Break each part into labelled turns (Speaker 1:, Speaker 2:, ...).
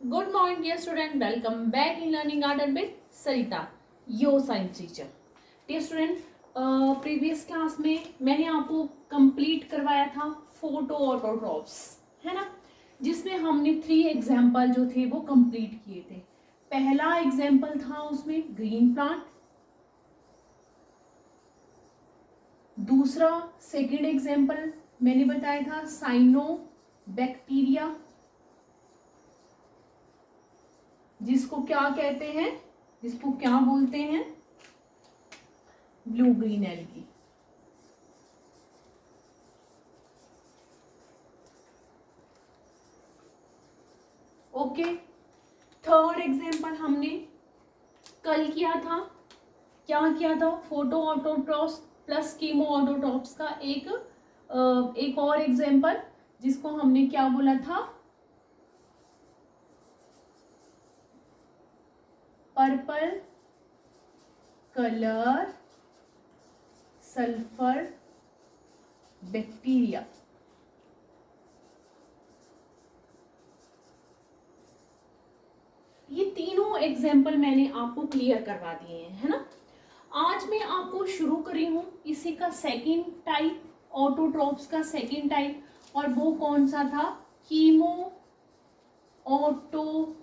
Speaker 1: Good morning, dear student. Welcome back in Learning Garden with Sarita, your science teacher. Dear student, previous class में मैंने आपको complete करवाया था photo autotrophs, है ना, जिसमें हमने 3 एग्जाम्पल जो थे वो कंप्लीट किए थे. पहला एग्जाम्पल था उसमें ग्रीन प्लांट, दूसरा सेकेंड एग्जाम्पल मैंने बताया था साइनो बैक्टीरिया, जिसको क्या कहते हैं, जिसको क्या बोलते हैं, blue green algae. Okay, third example हमने कल किया था. क्या किया था? Photo autotrophs plus chemo autotrophs का एक और एग्जाम्पल, जिसको हमने क्या बोला था, पर्पल कलर सल्फर बैक्टीरिया. ये तीनों एग्जाम्पल मैंने आपको क्लियर करवा दिए हैं, है ना. आज मैं आपको शुरू करी हूं इसी का सेकेंड टाइप, ऑटोट्रॉप्स का सेकेंड टाइप, और वो कौन सा था? Chemo autotrophs.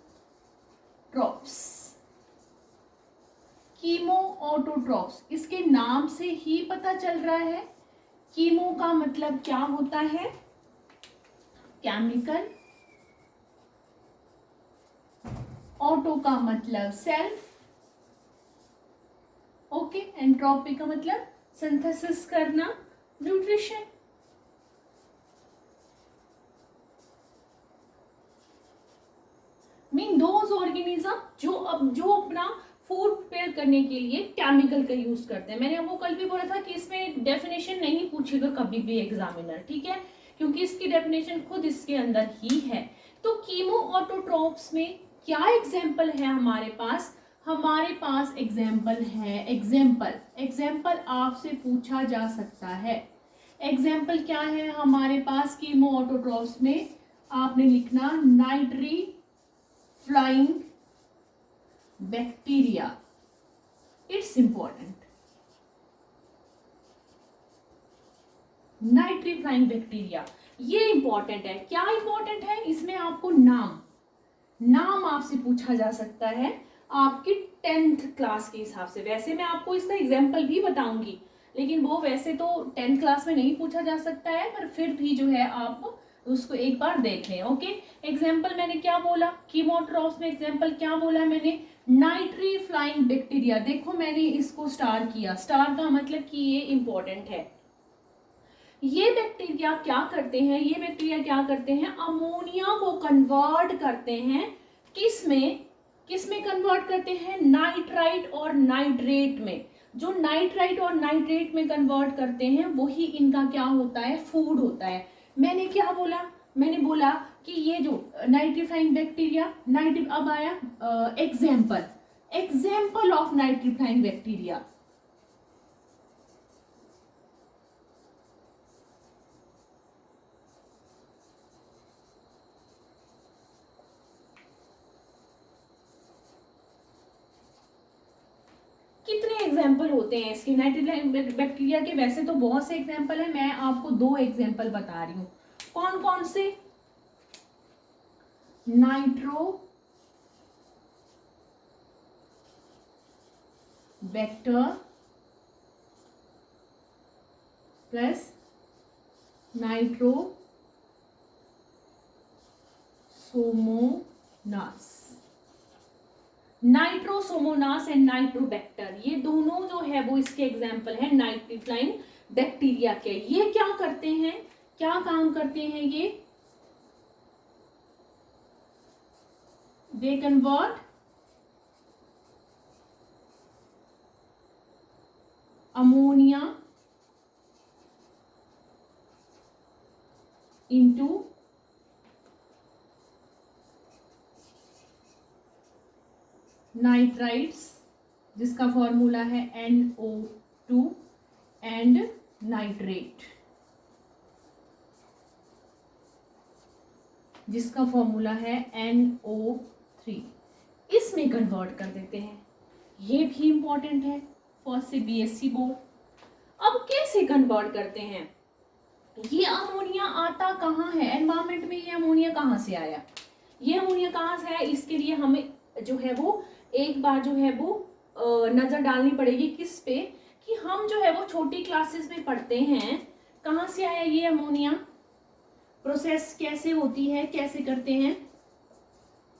Speaker 1: कीमो ऑटोट्रॉप्स, इसके नाम से ही पता चल रहा है. कीमो का मतलब क्या होता है? केमिकल. ऑटो का मतलब सेल्फ. ओके, एंट्रोपी का मतलब सिंथेसिस करना, न्यूट्रिशन. मीन दोज ऑर्गेनिज्म जो अपना फूड प्रिपेयर करने के लिए केमिकल का यूज करते हैं. मैंने आपको कल भी बोला था कि इसमें डेफिनेशन नहीं पूछेगा कभी भी एग्जामिनर, ठीक है, क्योंकि इसकी डेफिनेशन खुद इसके अंदर ही है. तो कीमो ऑटोट्रॉप्स में क्या एग्जाम्पल है हमारे पास? हमारे पास एग्जाम्पल है, एग्जाम्पल आपसे पूछा जा सकता है. एग्जाम्पल क्या है हमारे पास कीमो ऑटोट्रॉप्स में? आपने लिखना nitrifying bacteria. It's important. Nitrifying bacteria ये इंपॉर्टेंट है. क्या इंपॉर्टेंट है? इसमें आपको नाम आपसे पूछा जा सकता है आपकी 10th क्लास के हिसाब से. वैसे मैं आपको इसका एग्जाम्पल भी बताऊंगी, लेकिन वो वैसे तो 10th क्लास में नहीं पूछा जा सकता है, पर फिर भी जो है आप उसको एक बार देख लें. ओके, एग्जाम्पल मैंने क्या बोला? कीमोट्रॉप्स में एग्जाम्पल क्या बोला मैंने? नाइट्री फ्लाइंग बैक्टीरिया. देखो मैंने इसको स्टार किया, स्टार का मतलब कि ये इंपॉर्टेंट है. ये बैक्टीरिया क्या करते हैं? अमोनिया को कन्वर्ट करते हैं. किसमें कन्वर्ट करते हैं? नाइट्राइट और नाइट्रेट में. जो नाइट्राइट और नाइट्रेट में कन्वर्ट करते हैं वही इनका क्या होता है? फूड होता है. मैंने क्या बोला? मैंने बोला कि ये जो नाइट्रीफाइंग बैक्टीरिया, अब आया एग्जाम्पल ऑफ नाइट्रीफाइंग बैक्टीरिया. कितने एग्जाम्पल होते हैं इसके नाइट्रीफाइंग बैक्टीरिया के? वैसे तो बहुत से एग्जाम्पल है, मैं आपको 2 एग्जाम्पल बता रही हूँ. कौन कौन से? Nitrobacter plus Nitrosomonas. Nitrosomonas and Nitrobacter, ये दोनों जो है वो इसके एग्जाम्पल है नाइट्रीफ्लाइंग बैक्टीरिया के. ये क्या करते हैं, क्या काम करते हैं ये? They convert ammonia into nitrites, जिसका फॉर्मूला है NO2 एंड नाइट्रेट. जिसका फॉर्मूला है NO3, इसमें कन्वर्ट कर देते हैं। ये भी इंपॉर्टेंट है फर्स्ट से BSc बोर्ड। अब कैसे कन्वर्ट करते हैं? ये अमोनिया आता कहाँ है एनवायरमेंट में? ये अमोनिया कहाँ से आया? ये अमोनिया कहाँ से आया, इसके लिए हमें जो है वो एक बार जो है वो नजर डालनी पड़ेगी किस पे, कि हम जो है वो छोटी क्लासेस में पढ़ते हैं कहाँ से आया ये अमोनिया, प्रोसेस कैसे होती है, कैसे करते हैं,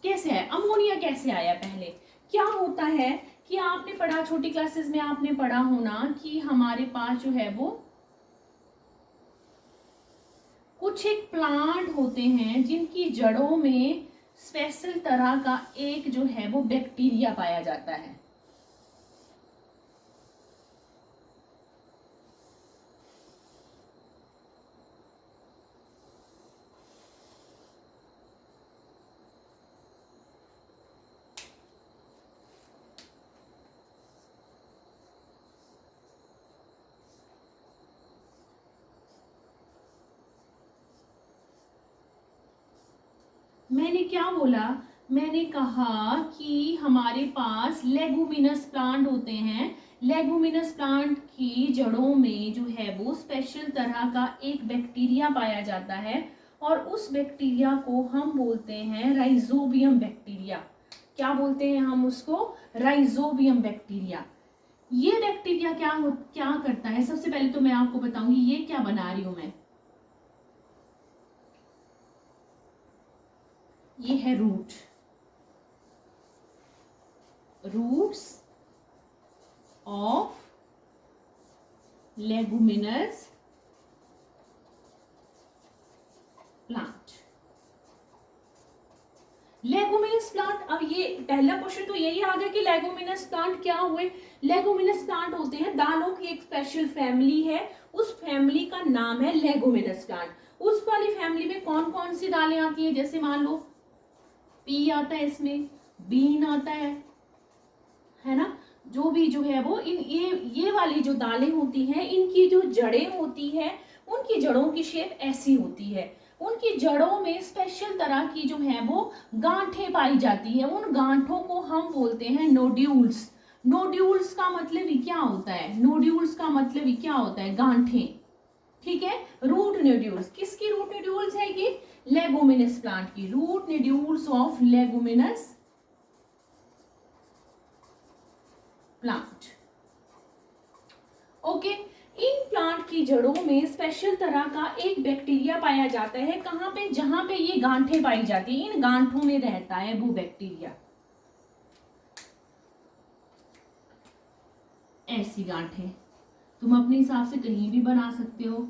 Speaker 1: कैसे है अमोनिया, कैसे आया। पहले क्या होता है कि आपने पढ़ा छोटी क्लासेस में, आपने पढ़ा होना कि हमारे पास जो है वो कुछ एक प्लांट होते हैं जिनकी जड़ों में स्पेशल तरह का एक जो है वो बैक्टीरिया पाया जाता है। मैंने क्या बोला? मैंने कहा कि हमारे पास लेगुमिनस प्लांट होते हैं। लेगुमिनस प्लांट की जड़ों में जो है वो स्पेशल तरह का एक बैक्टीरिया पाया जाता है और उस बैक्टीरिया को हम बोलते हैं राइजोबियम बैक्टीरिया। क्या बोलते हैं हम उसको? Rhizobium bacteria. ये बैक्टीरिया क्या करता है? सबसे पहले तो मैं आपको बताऊंगी ये क्या बना रही हूं मैं। ये है roots of leguminous plant. Leguminous plant, अब ये पहला क्वेश्चन तो यही आ गया कि लेगुमिनस प्लांट क्या हुए। लेगुमिनस प्लांट होते हैं दालों की एक स्पेशल फैमिली है, उस फैमिली का नाम है लेगुमिनस प्लांट। उस वाली फैमिली में कौन कौन सी दालें आती है? जैसे मान लो पी आता है, इसमें बीन आता है ना, जो भी जो है वो इन ये वाली जो दालें होती हैं इनकी जो जड़ें होती है उनकी जड़ों की शेप ऐसी होती है। उनकी जड़ों में स्पेशल तरह की जो है वो गांठें पाई जाती है। उन गांठों को हम बोलते हैं नोड्यूल्स। नोड्यूल्स का मतलब ही क्या होता है? नोड्यूल्स का मतलब ही क्या होता है? गांठें। ठीक है, रूट नोड्यूल्स। किसकी रूट नोड्यूल्स है ये? लेगुमिनस प्लांट की root nodules of leguminous plant. Okay, इन प्लांट की जड़ों में स्पेशल तरह का एक बैक्टीरिया पाया जाता है। कहां पे? जहां पे ये गांठें पाई जाती है, इन गांठों में रहता है वो बैक्टीरिया। ऐसी गांठें तुम अपने हिसाब से कहीं भी बना सकते हो।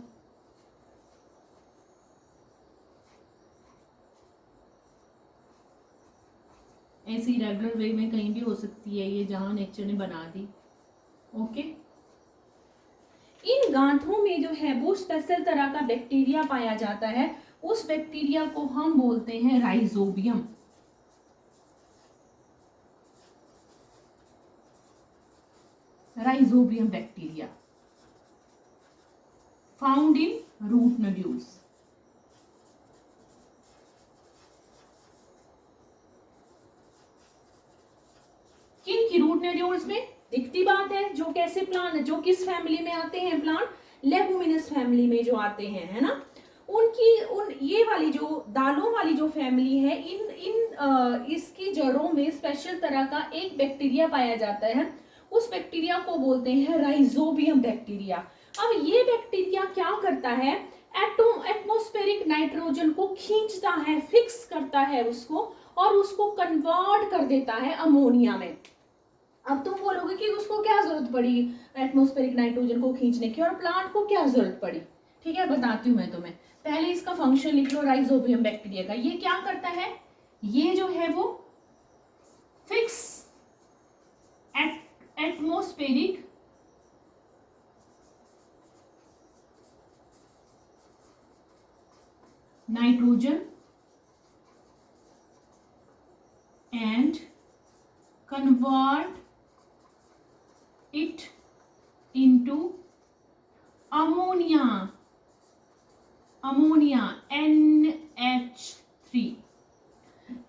Speaker 1: ऐसी रेगुलर वे में कहीं भी हो सकती है ये, जहां नेचर ने बना दी। ओके, इन गांठों में जो है वो स्पेशल तरह का बैक्टीरिया पाया जाता है। उस बैक्टीरिया को हम बोलते हैं rhizobium. Rhizobium bacteria found in root nodules. किन की? रूट नोड्यूल्स में। दिखती बात है, जो कैसे प्लांट, जो किस फैमिली में आते हैं प्लांट? लेगुमिनस फैमिली में जो आते हैं, है ना। ये वाली जो दालों वाली जो फैमिली है, इसकी जड़ों में स्पेशल तरह का एक बैक्टीरिया पाया जाता है। उस बैक्टीरिया को बोलते हैं राइजोबियम बैक्टीरिया। अब ये बैक्टीरिया क्या करता है? एटमॉस्फेरिक नाइट्रोजन को खींचता है, फिक्स करता है उसको, और उसको कन्वर्ट कर देता है अमोनिया में। अब तुम बोलोगे कि उसको क्या जरूरत पड़ी एटमॉस्फेरिक नाइट्रोजन को खींचने की, और प्लांट को क्या जरूरत पड़ी? ठीक है, बताती हूं मैं तुम्हें। पहले इसका फंक्शन लिख लो राइजोबियम बैक्टीरिया का। ये क्या करता है? ये जो है वो fix atmospheric nitrogen and convert it into ammonia NH3।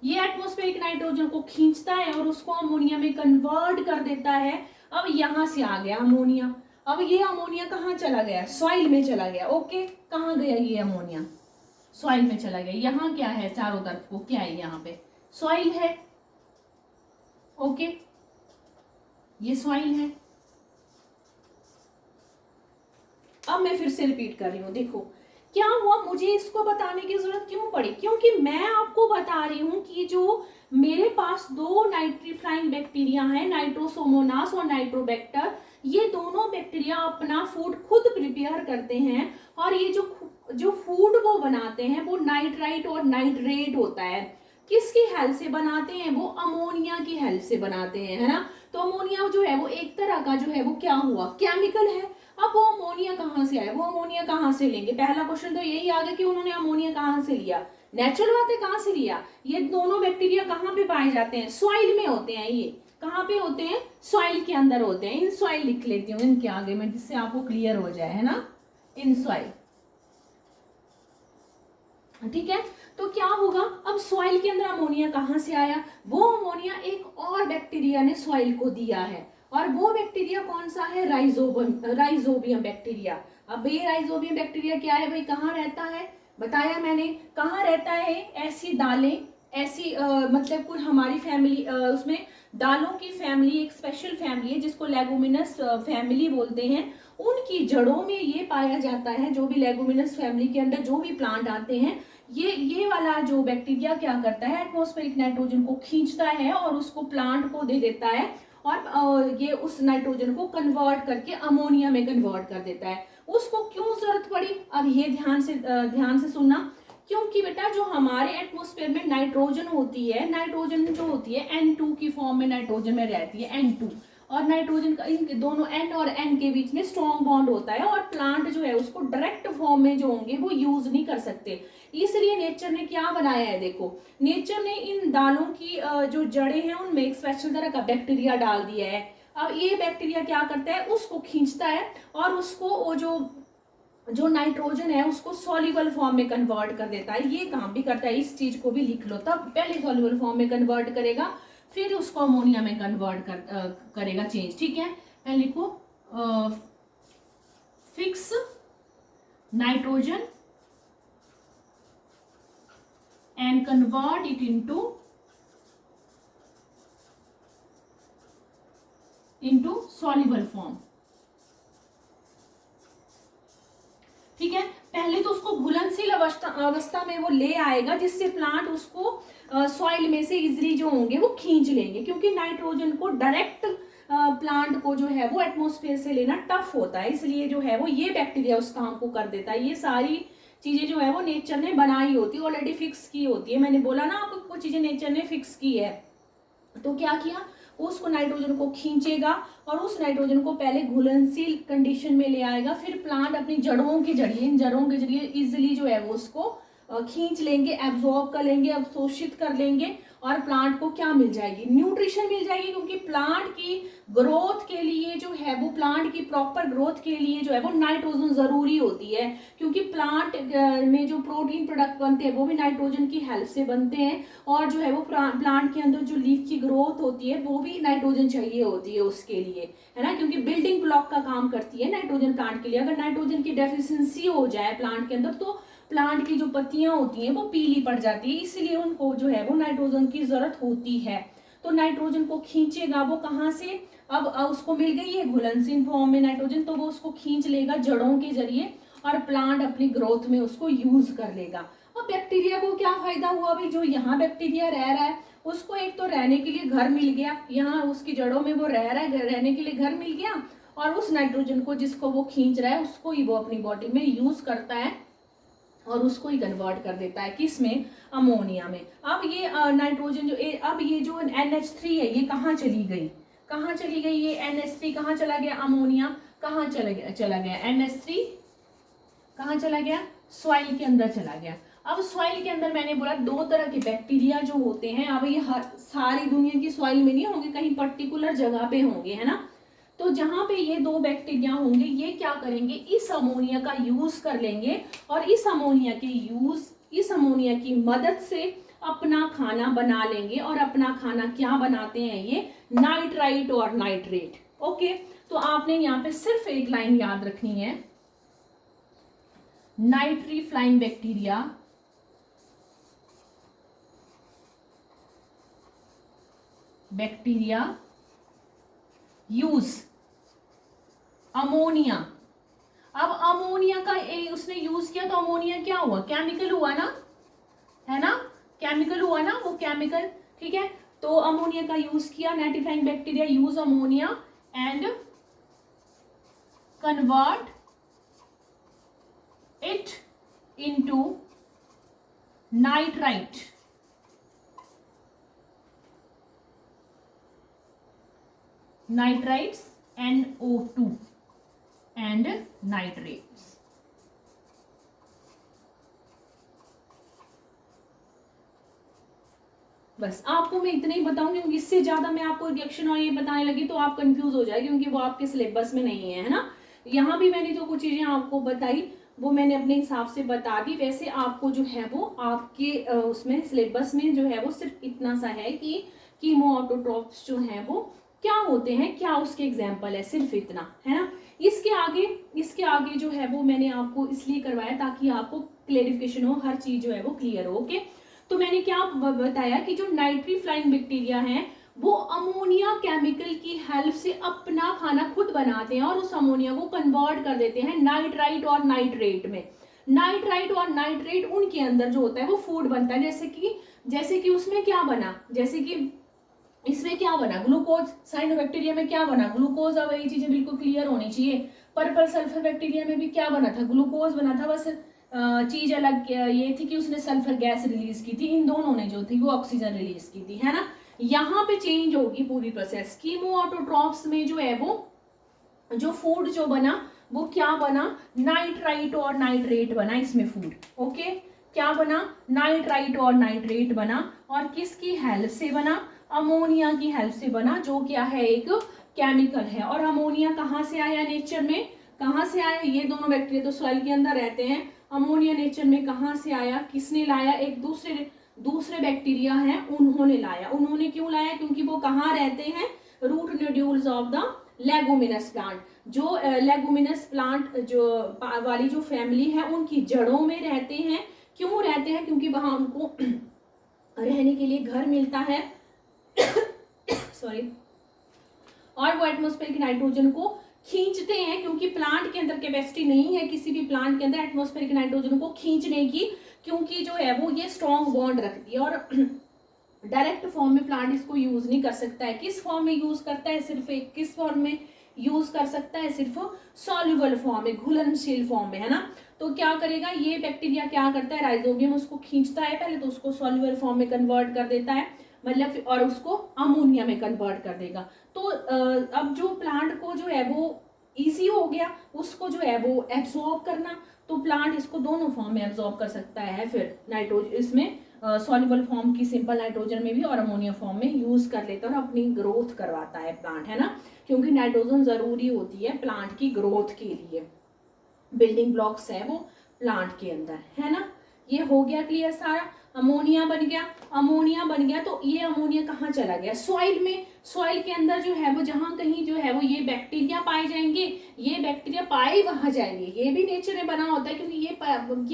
Speaker 1: ये एटमॉस्फेरिक नाइट्रोजन को खींचता है और उसको अमोनिया में कन्वर्ट कर देता है। अब यहां से आ गया अमोनिया। अब ये अमोनिया कहाँ चला गया? सॉइल में चला गया। ओके, कहाँ गया ये अमोनिया? सॉइल में चला गया। यहाँ क्या है? चारों तरफ को क्या है? यहाँ पे सॉइल है। ओके, ये सॉइल है। अब मैं फिर से रिपीट कर रही हूं, देखो क्या हुआ, मुझे इसको बताने की जरूरत क्यों पड़ी? क्योंकि मैं आपको बता रही हूं कि जो मेरे पास दो नाइट्रीफ्लाइंग बैक्टीरिया हैं, नाइट्रोसोमोनास और नाइट्रोबैक्टर, ये दोनों बैक्टीरिया अपना फूड खुद प्रिपेयर करते हैं और ये जो फूड वो बनाते हैं वो नाइट्राइट और नाइट्रेट होता है। किसकी हेल्प से बनाते हैं? वो अमोनिया की हेल्प से बनाते हैं, है ना। तो अमोनिया जो है वो एक तरह का जो है वो क्या हुआ? केमिकल है। अब वो अमोनिया कहाँ से आया? वो अमोनिया कहाँ से लेंगे? पहला क्वेश्चन तो यही आ गया कि उन्होंने अमोनिया कहाँ से लिया। नेचुरल बात है, कहाँ से लिया? ये दोनों बैक्टीरिया कहाँ पे पाए जाते हैं? सॉइल में होते हैं। ये कहाँ पे होते हैं? सॉइल के अंदर होते हैं। इन सॉइल लिख लेती हूँ इनके आगे में, जिससे आपको क्लियर हो जाए, है ना। इन सॉइल, ठीक है। तो क्या होगा? अब सॉइल के अंदर अमोनिया कहाँ से आया? वो अमोनिया एक और बैक्टीरिया ने सॉइल को दिया है, और वो बैक्टीरिया कौन सा है? Rhizobium bacteria. अब ये राइजोबियम बैक्टीरिया क्या है भाई? कहाँ रहता है? बताया मैंने, कहाँ रहता है? ऐसी दालें, ऐसी मतलब कुछ हमारी फैमिली, उसमें दालों की फैमिली एक स्पेशल फैमिली है जिसको लेगुमिनस फैमिली बोलते हैं। उनकी जड़ों में ये पाया जाता है। जो भी लेगुमिनस फैमिली के अंदर जो भी प्लांट आते हैं, ये वाला जो बैक्टीरिया क्या करता है? एटमॉस्फेरिक नाइट्रोजन को खींचता है और उसको प्लांट को दे देता है, और ये उस नाइट्रोजन को कन्वर्ट करके अमोनिया में कन्वर्ट कर देता है। उसको क्यों जरूरत पड़ी? अब ये ध्यान से सुनना। क्योंकि बेटा जो हमारे एटमॉस्फेयर में नाइट्रोजन होती है, नाइट्रोजन जो होती है N2 की फॉर्म में नाइट्रोजन में रहती है, N2, और नाइट्रोजन का इन दोनों N और N के बीच में स्ट्रॉन्ग बॉन्ड होता है, और प्लांट जो है उसको डायरेक्ट फॉर्म में जो होंगे वो यूज नहीं कर सकते। इसलिए नेचर ने क्या बनाया है? देखो, नेचर ने इन दालों की जो जड़ें हैं उनमें एक स्पेशल तरह का बैक्टीरिया डाल दिया है। अब ये बैक्टीरिया क्या करता है? उसको खींचता है और उसको वो जो नाइट्रोजन है उसको सॉल्युबल फॉर्म में कन्वर्ट कर देता है। ये काम भी करता है। इस चीज को भी लिख लो। तब पहले सॉल्युबल फॉर्म में कन्वर्ट करेगा, फिर उसको अमोनिया में कन्वर्ट करेगा चेंज, ठीक है। पहले लिखो fix nitrogen and convert it into soluble form, ठीक है। पहले तो उसको घुलनशील अवस्था में वो ले आएगा, जिससे प्लांट उसको सॉइल में से इजिली जो होंगे वो खींच लेंगे, क्योंकि नाइट्रोजन को डायरेक्ट प्लांट को जो है वो एटमॉस्फेयर से लेना टफ होता है। इसलिए जो है वो ये बैक्टीरिया उस काम को कर देता है। ये सारी चीजें जो है वो नेचर ने बनाई होती है, ऑलरेडी फिक्स की होती है। मैंने बोला ना आपको, कुछ चीजें नेचर ने फिक्स की है। तो क्या किया? उसको नाइट्रोजन को खींचेगा और उस नाइट्रोजन को पहले घुलनशील कंडीशन में ले आएगा, फिर प्लांट अपनी जड़ों के जरिए, इन जड़ों के जरिए इजिली जो है वो उसको खींच लेंगे, एब्जॉर्ब कर लेंगे, अवशोषित कर लेंगे, और प्लांट को क्या मिल जाएगी? न्यूट्रिशन मिल जाएगी। क्योंकि प्लांट की ग्रोथ के लिए जो है वो, प्लांट की प्रॉपर ग्रोथ के लिए जो है वो नाइट्रोजन जरूरी होती है। क्योंकि प्लांट में जो प्रोटीन प्रोडक्ट बनते हैं वो भी नाइट्रोजन की हेल्प से बनते हैं, और जो है वो प्लांट के अंदर जो लीफ की ग्रोथ होती है वो भी नाइट्रोजन चाहिए होती है उसके लिए, है ना। क्योंकि बिल्डिंग ब्लॉक का काम करती है नाइट्रोजन प्लांट के लिए। अगर नाइट्रोजन की डेफिशिएंसी हो जाए प्लांट के अंदर, तो प्लांट की जो पत्तियां होती हैं वो पीली पड़ जाती है। इसलिए उनको जो है वो नाइट्रोजन की जरूरत होती है। तो नाइट्रोजन को खींचेगा वो कहाँ से? अब उसको मिल गई है घुलनशील फॉर्म में नाइट्रोजन, तो वो उसको खींच लेगा जड़ों के जरिए, और प्लांट अपनी ग्रोथ में उसको यूज कर लेगा। अब बैक्टीरिया को क्या फायदा हुआ भाई? जो यहाँ बैक्टीरिया रह रहा है उसको एक तो रहने के लिए घर मिल गया, यहाँ उसकी जड़ों में वो रह रहा है, रहने के लिए घर मिल गया, और उस नाइट्रोजन को जिसको वो खींच रहा है उसको ही वो अपनी बॉडी में यूज करता है और उसको ही कन्वर्ट कर देता है, किसमें? अमोनिया में। अब ये नाइट्रोजन अब ये जो NH3 है ये कहाँ चली गई? कहाँ चली गई ये NH3? कहाँ चला गया? अमोनिया कहाँ चला गया? NH3 कहाँ चला गया? सॉइल के अंदर चला गया। अब सॉइल के अंदर मैंने बोला दो तरह के बैक्टीरिया जो होते हैं। अब ये सारी दुनिया की सॉइल में नहीं होंगे, कहीं पर्टिकुलर जगह पे होंगे, है ना। तो जहां पे ये दो बैक्टीरिया होंगे, ये क्या करेंगे? इस अमोनिया का यूज कर लेंगे, और इस अमोनिया की मदद से अपना खाना बना लेंगे। और अपना खाना क्या बनाते हैं? ये नाइट्राइट और नाइट्रेट। ओके, तो आपने यहाँ पे सिर्फ एक लाइन याद रखनी है, नाइट्री फ्लाइंग बैक्टीरिया यूज अमोनिया। अब अमोनिया का उसने यूज किया तो अमोनिया क्या हुआ? केमिकल हुआ ना, है ना, केमिकल हुआ ना, वो केमिकल, ठीक है। तो अमोनिया का यूज किया, nitrifying bacteria use ammonia and convert it into nitrite, nitrites NO2 and nitrates। बस आपको मैं इतना ही बताऊंगी, क्योंकि इससे ज्यादा मैं आपको रिएक्शन और ये बताने लगी तो आप कंफ्यूज हो जाएगी, क्योंकि वो आपके सिलेबस में नहीं है ना। यहाँ भी मैंने जो कुछ चीजें आपको बताई वो मैंने अपने हिसाब से बता दी। वैसे आपको जो है वो आपके उसमें सिलेबस में जो है वो सिर्फ इतना सा है कि कीमो ऑटोट्रॉप्स जो है वो क्या होते हैं, क्या उसके एग्जाम्पल है, सिर्फ इतना है ना। इसके आगे जो है वो मैंने आपको इसलिए करवाया ताकि आपको क्लेरिफिकेशन हो, हर चीज जो है वो क्लियर हो। ओके, तो मैंने क्या बताया कि जो नाइट्री फ्लाइंग बैक्टीरिया हैं वो अमोनिया केमिकल की हेल्प से अपना खाना खुद बनाते हैं और उस अमोनिया को कन्वर्ट कर देते हैं नाइट्राइट और नाइट्रेट में। नाइट्राइट और नाइट्रेट उनके अंदर जो होता है वो फूड बनता है। जैसे कि उसमें क्या बना, जैसे कि इसमें क्या बना, ग्लूकोज। साइनोबैक्टीरिया में क्या बना, ग्लूकोज। अब ये चीजें बिल्कुल क्लियर होनी चाहिए। पर्पल सल्फर बैक्टीरिया में भी क्या बना था, ग्लूकोज बना था। बस चीज अलग ये थी कि उसने सल्फर गैस रिलीज की थी, इन दोनों ने जो थी वो ऑक्सीजन रिलीज की थी, है ना। यहाँ पे चेंज होगी पूरी प्रोसेस। कीमो ऑटोट्रॉप्स में जो है वो जो फूड जो बना वो क्या बना, नाइट्राइट और नाइट्रेट बना इसमें फूड। ओके, क्या बना, नाइट्राइट और नाइट्रेट बना। और किसकी हेल्प से बना, अमोनिया की हेल्प से बना, जो क्या है एक केमिकल है। और अमोनिया कहाँ से आया नेचर में, कहाँ से आया, ये दोनों बैक्टीरिया तो सॉइल के अंदर रहते हैं। अमोनिया नेचर में कहाँ से आया, किसने लाया, एक दूसरे बैक्टीरिया हैं उन्होंने लाया। उन्होंने क्यों लाया, क्योंकि वो कहाँ रहते हैं, root nodules of the leguminous plant. जो लेगुमिनस प्लांट जो वाली जो फैमिली है उनकी जड़ों में रहते हैं। क्यों रहते हैं, क्योंकि वहां उनको रहने के लिए घर मिलता है सॉरी, और वो एटमॉस्फेरिक नाइट्रोजन को खींचते हैं, क्योंकि प्लांट के अंदर कैपेसिटी नहीं है किसी भी प्लांट के अंदर एटमॉस्फेरिक नाइट्रोजन को खींचने की, क्योंकि जो है वो ये स्ट्रॉन्ग बॉन्ड रखती है और डायरेक्ट फॉर्म में प्लांट इसको यूज नहीं कर सकता है। किस फॉर्म में यूज करता है, सिर्फ एक, किस फॉर्म में यूज कर सकता है, सिर्फ सॉल्युबल फॉर्म में, घुलनशील फॉर्म में, है ना। तो क्या करेगा ये बैक्टीरिया, क्या करता है, राइजोबियम उसको खींचता है, पहले तो उसको सॉल्युबल फॉर्म में कन्वर्ट कर देता है, मतलब, और उसको अमोनिया में कन्वर्ट कर देगा। तो अब जो प्लांट को जो है वो इजी हो गया उसको जो है वो एब्जॉर्ब करना, तो प्लांट इसको दोनों फॉर्म में एब्जॉर्ब कर सकता है। फिर नाइट्रोजन इसमें सॉल्युबल फॉर्म की सिंपल नाइट्रोजन में भी और अमोनिया फॉर्म में यूज कर लेता है और अपनी ग्रोथ करवाता है प्लांट, है ना, क्योंकि नाइट्रोजन जरूरी होती है प्लांट की ग्रोथ के लिए। बिल्डिंग ब्लॉक्स है वो प्लांट के अंदर, है ना। ये हो गया क्लियर सारा। अमोनिया बन गया तो ये अमोनिया कहाँ चला गया, सॉइल में। सॉइल के अंदर जो है वो जहां कहीं जो है वो ये बैक्टीरिया पाए जाएंगे, ये बैक्टीरिया पाए वहां जाएंगे। ये भी नेचर में बना होता है, क्योंकि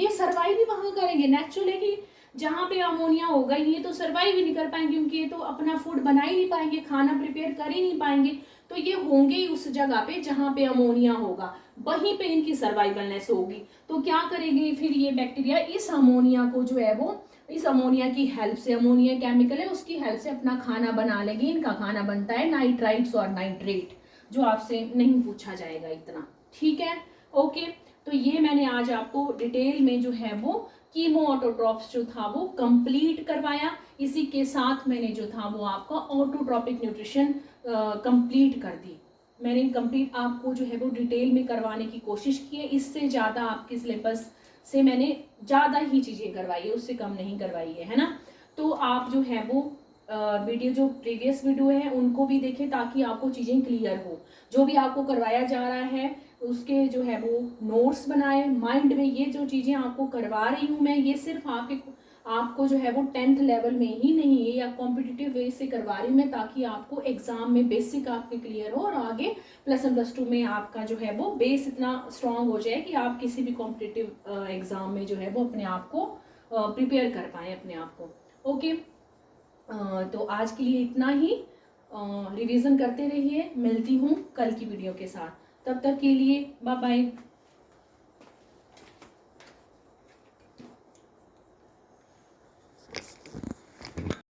Speaker 1: ये सर्वाइव भी वहां करेंगे नेचुरली। कि जहाँ पे अमोनिया होगा ये तो सर्वाइव ही नहीं कर पाएंगे, क्योंकि ये तो अपना फूड बना ही नहीं पाएंगे, खाना प्रिपेयर कर ही नहीं पाएंगे। तो ये होंगे ही उस जगह पे जहाँ पे अमोनिया होगा, वहीं पे इनकी सर्वाइवलनेस होगी। तो क्या करेंगे फिर ये बैक्टीरिया, इस अमोनिया को जो है वो, इस अमोनिया की हेल्प से, अमोनिया केमिकल है उसकी हेल्प से अपना खाना बना लेंगे। इनका खाना बनता है नाइट्राइट्स और नाइट्रेट, जो आपसे नहीं पूछा जाएगा इतना, ठीक है। ओके, तो ये मैंने आज आपको डिटेल में जो है वो कीमो ऑटोट्रॉप्स जो था वो कंप्लीट करवाया। इसी के साथ मैंने जो था वो आपका ऑटोट्रॉपिक न्यूट्रिशन कंप्लीट कर दी। मैंने कंप्लीट आपको जो है वो डिटेल में करवाने की कोशिश की है। इससे ज़्यादा आपके सिलेबस से मैंने ज़्यादा ही चीज़ें करवाई है, उससे कम नहीं करवाई है ना। तो आप जो है वो वीडियो, जो प्रीवियस वीडियो है उनको भी देखें ताकि आपको चीज़ें क्लियर हो। जो भी आपको करवाया जा रहा है उसके जो है वो नोट्स बनाए माइंड में। ये जो चीज़ें आपको करवा रही हूँ मैं, ये सिर्फ आपको जो है वो 10th लेवल में ही नहीं है, या कॉम्पिटिटिव वे से करवा रही हूँ मैं, ताकि आपको एग्जाम में बेसिक आपके क्लियर हो और आगे +1 +2 में आपका जो है वो बेस इतना स्ट्रांग हो जाए कि आप किसी भी कॉम्पिटिटिव एग्जाम में जो है वो अपने आप को प्रिपेयर कर पाए अपने आप को। ओके, तो आज के लिए इतना ही। रिवीजन करते रहिए, मिलती हूँ कल की वीडियो के साथ, तब तक के लिए बाय बाय।